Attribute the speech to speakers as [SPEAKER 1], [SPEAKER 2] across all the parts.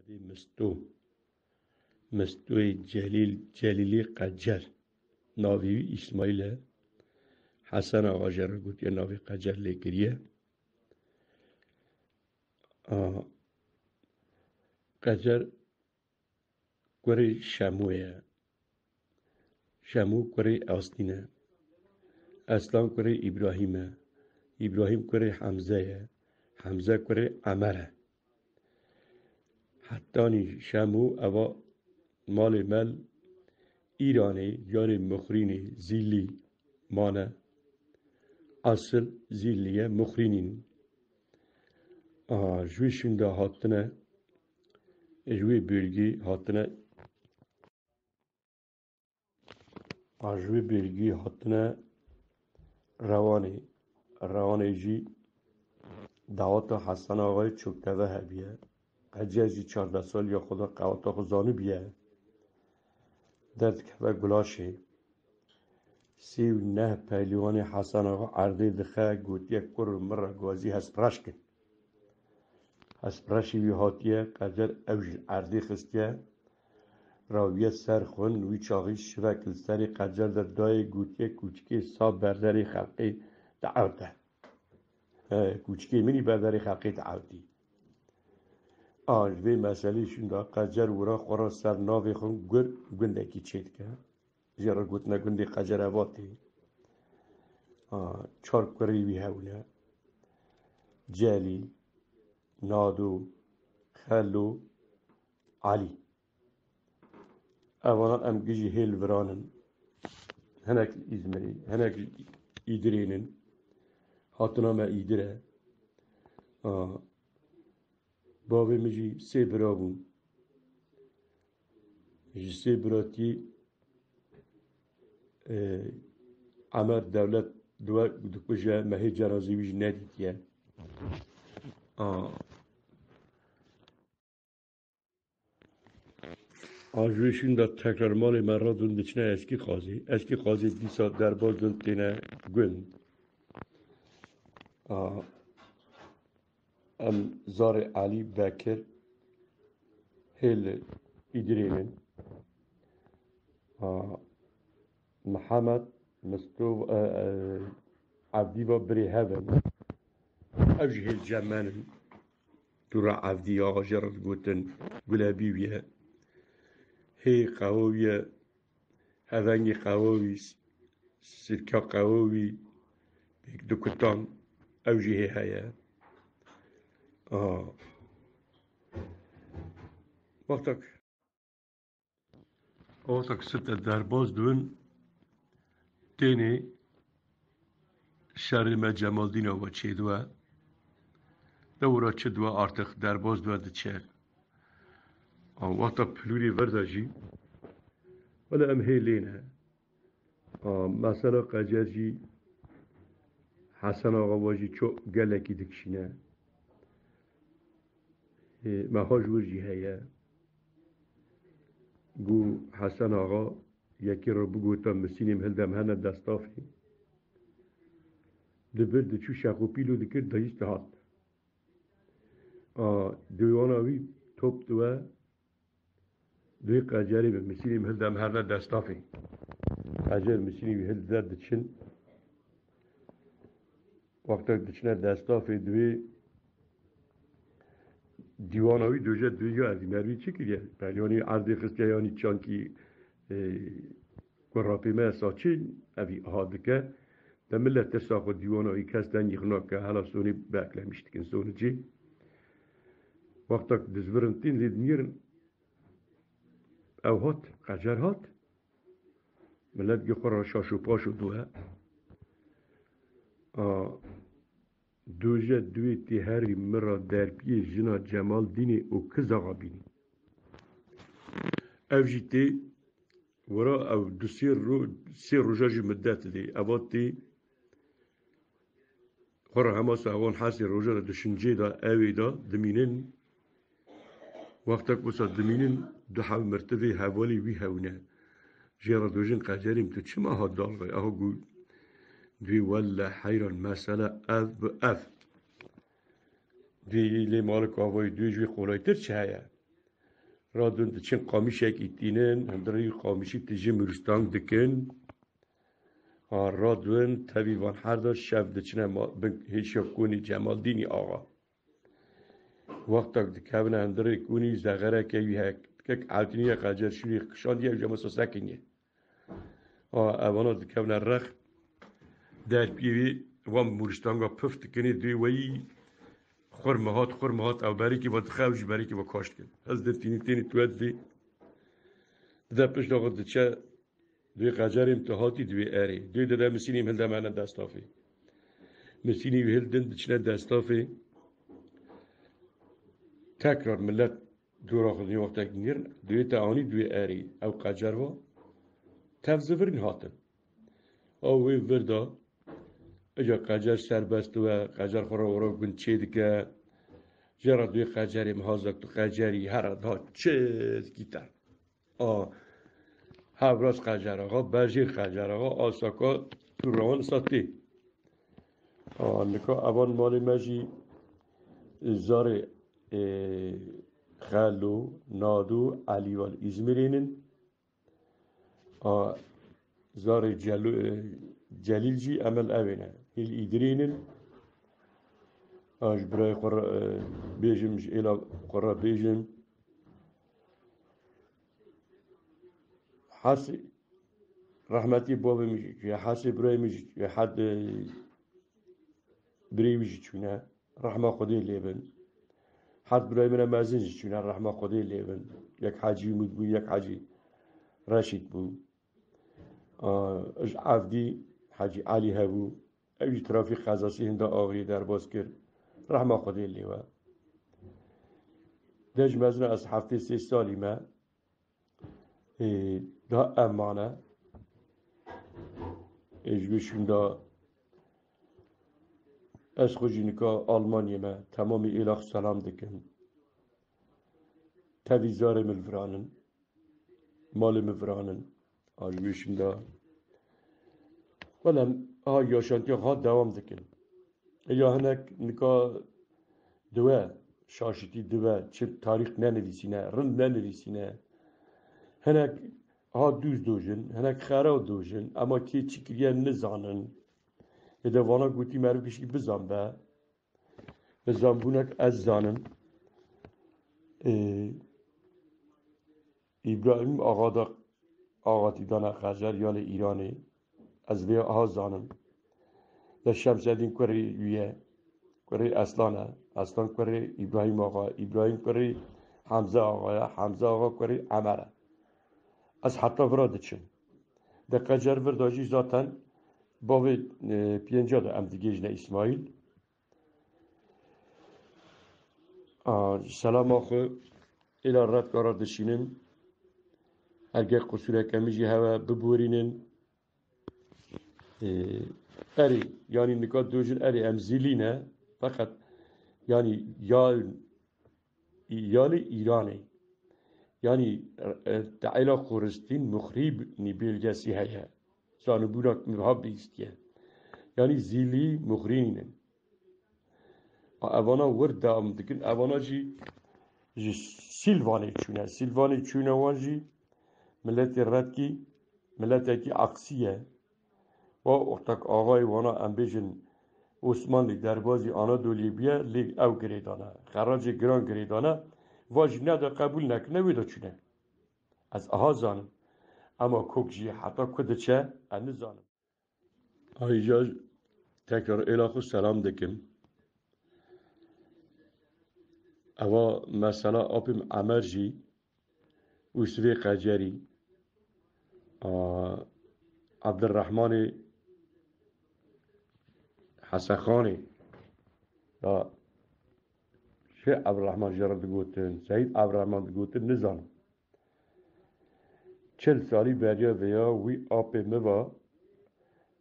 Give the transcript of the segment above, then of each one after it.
[SPEAKER 1] دی مستوی جلیلی قجر ناوی اسماعیل حسن آقا جرر گوت یا ناوی قجر لگریه قجر کوری شموه شمو کوری آستینه اسلام کوری ابراهیم کوری حمزه کوری عمره حتانی شمو اوا مال مل ایرانی یاری مخرینی زیلی مانه اصل زیلیه مخرینین جوی شنده هاتنه جوی بلگی هاتنه روانی جی دعوت حسن آقای چوکتوه هبیه قجر جی 14 سال یا خدا قواتا خزانو بیه درد که و گلاشه 39 پهلوان حسن آقا عرضه دخه گوتیه کر مره گوازی هسپرش کن هسپرشی وی هاتیه قجر اوج عرضه خستیه راویه سر خون وی چاقی شوکل سری قجر در دای گوتیه کوچکی صاب برداری خلقی دعوته کوچکی منی برداری خلقی دعوتی آنجوی مسئله شونده قجر ورا خورا سر ناوی خون گندکی چید که جرا گوتنه گندی قجر اواتی چار کری وی هونه جلی نادو خلو علی اوانا ام گجی هیل ورانن هنک ازمری هنک ایدرینن هاتنا ما ایدره بابی مجی سه برابون مجی سه براتی عمر دولت دکوجه مهی جنازی ویج ندیدیه آجویشون دا تکرار مال من را دون دچنه اسکی قاضی دیسا در باز دون تینه گند ام زار علی بکر هیل ایدرینن محمد مستو عبدی با بری هفن اوجه هیل جمعنن دورا عبدی آقا جرد گوتن گلابی بیه هی قوویه هفنگی قووی سرکا قووی بیک دکتان اوجه هی هیا وقتك ستة درباز دون تاني شهر ما جمال دين و چه دوا دورا چه دوا ارتخ درباز دوا دچه وقتا پلوری ورداجي ولا ام هي لينا مثلا قجاجي حسن آقا واجي چو گلکی دکشینه ما هاش ورجي هيا گو حسن آقا یکی رو بگو تا مسینیم هلدم هنه دستافی دبرد چو شاقو پیلو دکر دایست هات دواناوی توپ دوه دوی قجری به مسینیم هلدم هنه دستافی قجر مسینیم هلدم دچن وقتا دچنه دستافی دوی دیواناوی دوی از این مروی چی کریه؟ پهلیانی عرضی خسته یعنی چانکی قراپی ما ساچی اوی آهادکه ده ملت تساق و دیواناوی کستن یخنا که حالا سونی بکلمیشت کن سونی چی؟ وقتا دزورن تین زید میرن او هات قجر هات ملت گی خورا شاشو پاشو دوه دوجه دوی تی هری مرا در پی جنا جمال دینی او کز آقا بینی او جی تی ورا او دو سی روژا جی مدت دی او تی خورا همه سوان حسی روژا دا دشنجه دا اوی دا دمینن وقتا کسا دمینن دو حو مرتبه حوالی وی هونه جیرا دوجن قجریم تو چه ماه دال غی اهو گو دوی ولا حیران مسئله اف دوی لی مالک آوای دوی جوی قولای تر چه هیا را دون دچین قامیشک ایتینن هندری قامیشی تیجی مرستان دکن را دون تبیوان هر داشت شب دچین هیچ کنی جمال دینی آقا وقتا دکابن هندری کنی زغره که یک عالتینی قاجر شوی کشان دیگه جمع ساکنیه اوانا دکابن رخ در پیوی وام مرستانگا پفت کنی دوی وی خورمهات او بری که با خوش بری که با کاشت کن از دتینی توت دی ده پشت آقا دچه دوی قجر امتحاتی دوی اری دوی ده مسینیم هنده معنا دستافی مسینیم هلدن دچنه دستافی تکرار ملت دور آخدنی وقت اکنیر دوی تعانی دوی اری او قجر و تفزفرین هاتن او وی وردا اجا قجر سربست و قجر خورا ورا گند چه دیگه جرا دوی قجری محازک تو قجری هر ها چیز گیتر هفراز قجر آقا برجیر قجر آقا آساکا تو روان ساتی نکا اوان مال مجی زار خلو نادو علیوال ازمیرینن زار جلیل جی عمل اوینه هیل ایدرینن برای خورا بیجم ایلا خورا بیجم حسی رحمتی بابا میشه که حسی برای میشه که حد برای میشه چونه رحمه خودی لیبن حد برای من مزنج چونه رحمه خودی لیبن یک حاجی مود بود یک حاجی رشید بود اش عبدی حاجی علی هبو اوی ترافیق خزاسی هنده آغری در باز کرد رحمه خودی لیوه دج مزنه از هفته 3 سالی ما دا امانه اجبشون دا از خوشینکا آلمانی ما تمامی ایلاخ سلام دکن تویزار ملفرانن مال ملفرانن اجبشون دا ولن یاشانتی ها دوام دکن یا هنک نکا دوه شاشتی دوه چه تاریخ ننویسینه رند ننویسینه هنک ها دوز دوژن هنک خراو دوژن اما کی چیکریه نزانن یه وانا گوتی مرو کشی بزن به زنبونک از زانن ابراهیم آقاتی دانه خجر یال ایرانی از وی ها زانن ده شمسدین کره ویه کره اصلان کره ابراهیم آقا ابراهیم کره حمزه آقا کره عمره از حتی وراده چن ده قجر ورداجی ذاتن باوی پینجا ده ام دیگه جنه اسماعیل سلام آخو ایلا رد کارا دشینن هرگه قصوره کمیجی هوا ببورینن اری یعنی نکات دوجن اری امزیلینه فقط یعنی یال ایرانی yani تعیلا خورستین مخریب نیبیلگسی هیا زانو بودن مبهاب بیستیه yani زیلی مخرینن اوانا ورد دام دکن اوانا جی سیلوانی چونه وانجی ملت ردکی ملت کی عکسیه و اختک آقای وانا امبیجن عثمانی دربازی آنادولی بیه لیگ او گریدانه خراج گران گریدانه واج نده قبول نکنه ویدا چونه از آها زانم اما کوکجی حتی کده چه انه زانم آیجا تکرار الاخو سلام دکم اوا مثلا آپیم عمرجی وسوی قجری عبدالرحمن حسخانی چه عبدالرحمن جرد گوتن سعید عبدالرحمن گوتن نزانم 40 سالی بریا ویا وی آب موا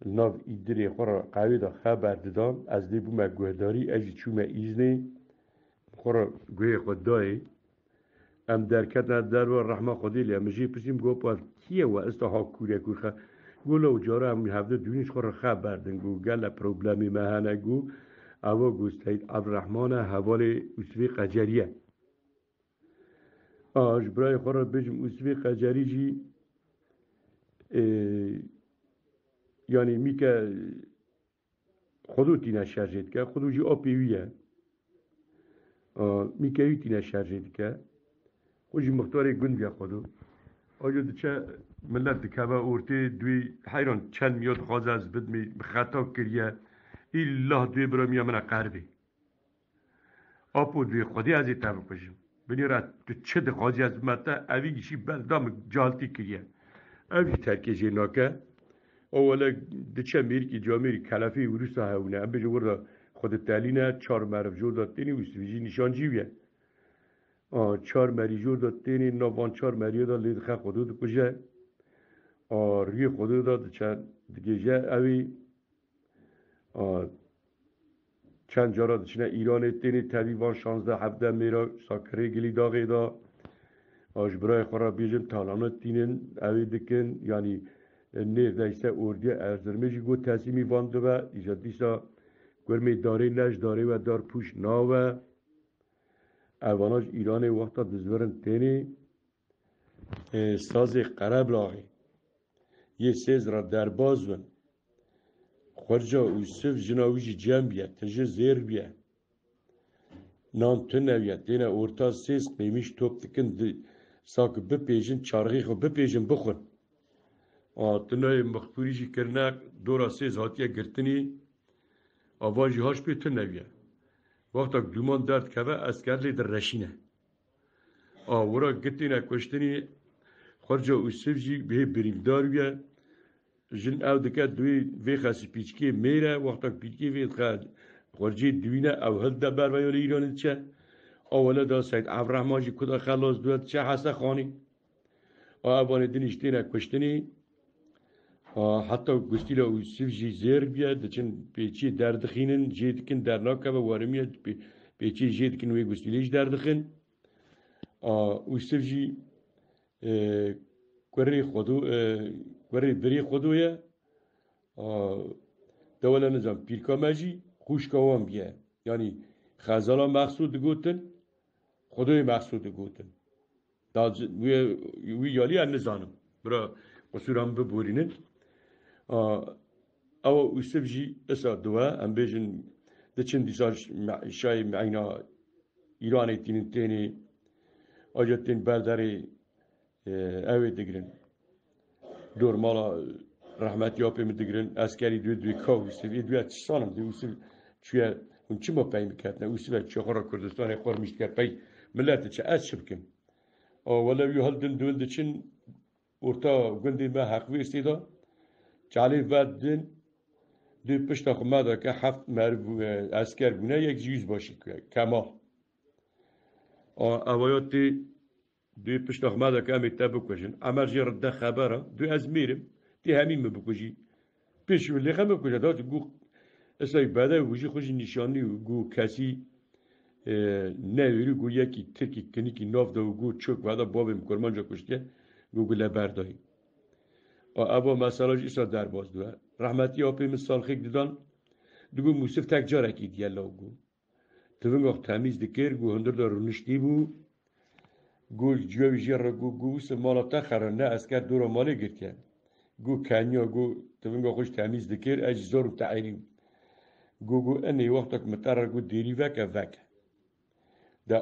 [SPEAKER 1] ناو ایدری خورا قوی دا خبر دادم از دی بوم گوهداری اجی چوم ایزنی خورا گوه خود دایی ام درکت ندار و رحمه خودی لی امجی پسیم گو پاس کیه و استا ها کوره کورخه گو لو جاره هم هفته دونیش خورا خبر دن گو گل پروبلمی مهانه گو اوا گو سید عبدالرحمن حوال اسوی قجریه آج برای خورا بجم اوسوی قجری جی یعنی میکه خودو تینه شرجید که خودو جی آپیویه میکه یو تینه شرجید که خودی مختاری گند بیا خودو آجا دچه ملت دکبه اورتی دوی حیران چند میاد خواز از بدمی خطا کریه ایله دوی برا میا من قربی آپو دوی خودی از ایتا بکشم بنی را تو چه دخوازی از متا اوی گیشی بلدام جالتی کریه اوی ترکیجی ناکه اولا دچه میری جامعی کلافی وروسا هونه ام بجو ورده خود تالینه 4 مرف جور داد تینی وستویجی نشان جیویه 4 مری جور داد تینی نوان 4 مری داد لید خا خودو کجه روی خودو داد چند دیگه جه اوی چند جارا دچنه ایران تینی تلیوان 16 17 میرا ساکره گلی داغی دا برای خورا بیجن تالانه تینن اوی دکن یعنی نه دیسه اردی ارزرمجی گو تصمیمی وانده و ایجاد دیسا گرمی داره نش داره و دار پوش ناوه اواناج ایران وقتا دزورن تینی ساز قرب لاغی یه سیز را در باز ون خورجا اوسف جناویجی جمع بیه تجه زیر بیه نان تنویه تینه ارتا سیز قیمیش توپ دکن ساک بپیجن چارغی خو بپیجن بخون تنهای مخفوریجی کرنه دورا سیز هاتیه گرتنی آواجی هاش به تنویه وقتا دومان درد که اسکر لی در رشینه ورا گتینه کشتنی خرجا اوسف جی به بریمدار بیه جن او دکه دوی وی خاصی پیچکی میره وقتا پیچکی وی خاد خرجی دوینه او هل دبر و یولی ایران چه اولا دا سید عبرالرحمن جی کدا خلاص دوید چه حسه خانی اوانی دنیشتینه کشتنی حتی گستیلا اوسف جی زیر بیه دچن پیچی دردخینن جیدکن درناکه و وارمیه پیچی جیدکن وی گستیلیش دردخین اوسف جی کوری خودو کوری بری خودویه دولا نظام پیرکامجی خوش کوام بیه یعنی خزالا مقصود گوتن خودوی مقصود گوتن داد وی یالی ان نزانم برا قصورم ببورینن او اوسف جی اسا دوا ام بیجن دچن دیسار شای معینا ایرانی تینی آجتین برداری اوی دگرن دور مالا رحمت یاپی می دگرن اسکری دوی کاو اوسف دوی چسانم دوی اوسف چویا اون چی ما پی میکردن اوسف چه خورا کردستان خور میشت کرد پی ملت چه از شبکن ولی یو هلدن دول دچن ارتا گندی ما حق ویستی چالی ودن دوی پشت خماده که 7 مرد اسکر بونه یک جیز باشی کمال اوایاتی دوی پشت خماده که امی تا بکشن اما جی رده خبره دوی از میرم دی همین مبکشی پیش ولی خم بکشه داد گو اصلا بعد وجی خوشی نشانی گو کسی نویری گو یکی ترکی کنی که ناف دا گو چوک بعدا بابم کرمان جا کشته گو گله بردایی ابا مسئله ایسا در باز دوه رحمتی آپی مثال خیک دیدن دگو موسف تک جاره کی دیالا گو تونگ آخ تمیز دکر گو هندر دار رونشتی بو گو جوی جیر گو سمالا تخره نه اسکر دورا مالی گرد که گو کنیا گو تونگ آخوش تمیز دکر اجزار و تعیریم گو انهی وقتک متره گو دیری وکه دا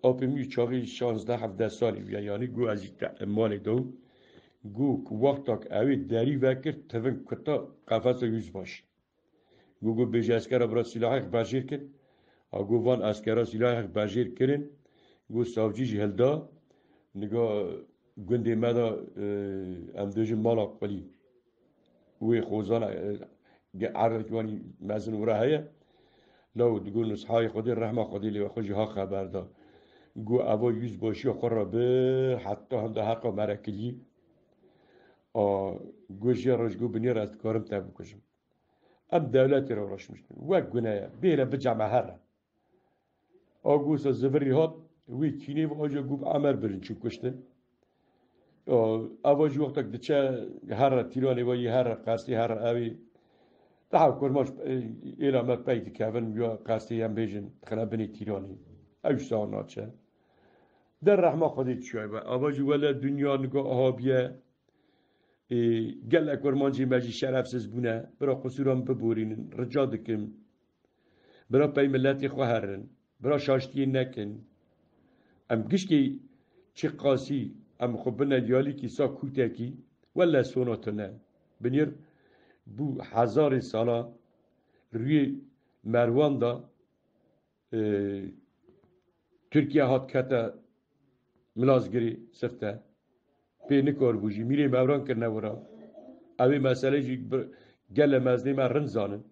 [SPEAKER 1] آپی می چاقی 16-17 سالی بیا یعنی گو از مالی دو گو وقتک اوی دری وکر تون کتا قفص یوز باش گو بیجه اسکر برا سلاح بجیر کن گو وان اسکر سلاح بجیر کرن گو ساوجی جهلدا نگاه گندی مدا ام دوجه مالا قلی وی خوزان عرقوانی مزن ورا هیا لو دگو نصحای خودی رحمه خودی لی و خوشی ها خبر دا گو اوا یوز باشی و خور را به حتی هم دا حقا مرکلی گوشی راش گو بنی راست کارم تابو کشم ام دولتی را راش مشتن وک گناه بیره بجمع هر گوسا زفری هات وی کینی و آجا گو عمر برن چو کشتن اواجی وقتک دچه هر تیرانی وی هر قرصی هر اوی دعو کرماش ایلا ما پیدا کردن یا قصدی هم بیشن خنا بنی تیرانی اوش سال ناتشه در رحمه خودی چیه و آواجی ولی دنیا نگاه آبیه گل اکورمانجی مجی شرفسز بونه برا قصورم ببورین رجا دکم برا پی ملتی خوهرن برا شاشتی نکن ام گشکی چه قاسی ام خب بندیالی کی سا کوته کی ولا سوناتنه بنیر بو هزار سالا روی مروان دا ترکیه هات کتا ملازگری سفته پی نکار بوجی میره موران کرنه ورا اوی مسئله جی گل مزنی من رن زانن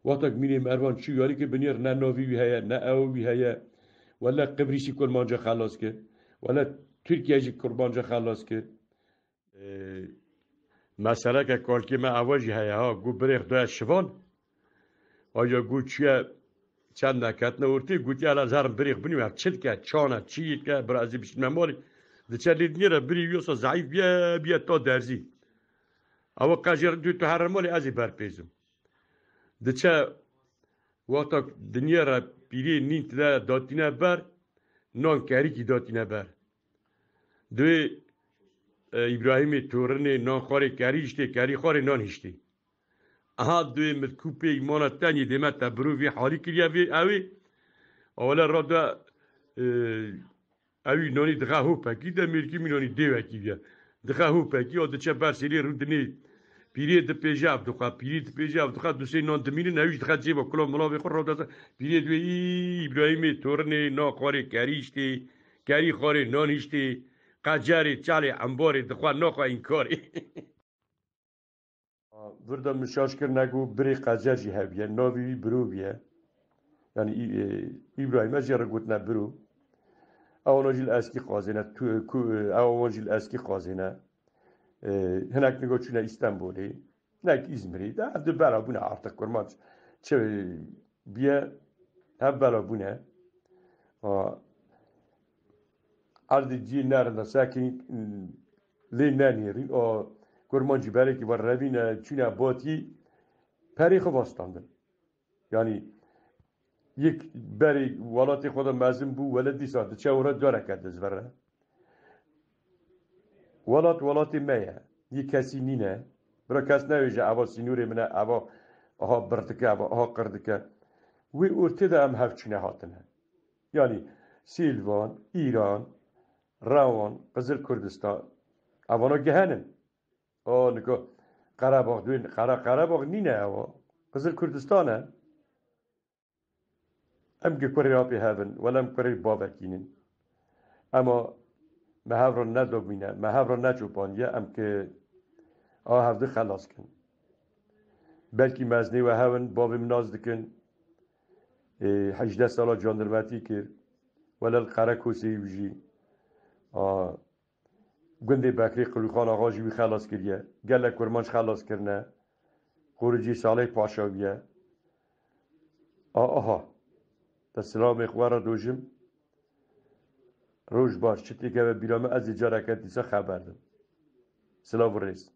[SPEAKER 1] وقتا میره مروان چی یاری که بنیر نه ناوی وی هیا نه او وی هیا ولا قبریشی کرمانجا خلاص کرد ولا ترکیه جی کرمانجا خلاص کرد مسئله که کالکی من اواجی هیا ها گو بریخ دوی شوان آیا گو چیه چند نکت نورتی گوتی الان زرم بریخ بنیم هف چل که چانه چی که برازی بشت مماری ده چه لید نیره بری یوسا ضعیف بیا تا درزی اما قجر دوی تو هر مالی ازی برپیزم ده چه وقتا دنیا را پیری نیت ده داتینه بر نان کاری کی داتینه بر دوی ابراهیم تورنه نان خاری کاری هشته کاری خاری نان هشته اها دوی متکوپه ایمانه تنی دیمت برو وی حالی کریا وی اوی اولا را دا اوی نانی دخه هوپکی ده ملکی می نانی دیوکی بیا دخه هوپکی او دچه برسیلی رو دنی پیری ده پیجه افتخا پیری ده پیجه افتخا دوستی نان دمینه نویش دخه جیبا کلا ملاوی خور را دا پیری دوی ابراهیم تورنه نا خاری کریشتی کری خاری نانیشتی قجاری چاله انباری دخوا ناخوا این کاری ورده مشاش کر نگو بری قجر جی هبیه ناوی برو بیه yani İbrahim'e jere gotna biro avana jil eski qazine avana jil eski qazine henek nego çune İstanbul'e nek İzmir'e de evde bela buna artık kurman çe biye hep bela buna ardı ci nerede sakin le nanirin o kurmancı belki var revine çune bati peri xwastandın yani یک بری ولاتی خودم مزم بو ولدی ساعت چه ورا داره کرده زوره ولاتی میه یک کسی نینه برا کس نویجه اوا سینوری منه اوا آها بردکه اوا آها قردکه وی ارته ده هم هفچینه هاتنه یعنی سیلوان ایران روان قزل کردستان اوانا گهنن نگاه قرباغ دوین قرباغ نینه اوا قزل کردستانه ام گکوری آبی هفن ولم کوری بابکینن اما مهاور ندوبینه مهاور نجوبانیه ام که هفته خلاص کن بلکی مزنی و هفن بابی مناز دکن 18 سالا جاندرمتی کرد ولی القره کوسی بجی گنده بکری قلوخان آقا جوی خلاص کریه گله کرمانش خلاص کرنه خورجی ساله پاشاویه آها سلام اخوارا دوجم روش باش چتی که بیرامه از اجاره کردیسا خبردم سلام و ریز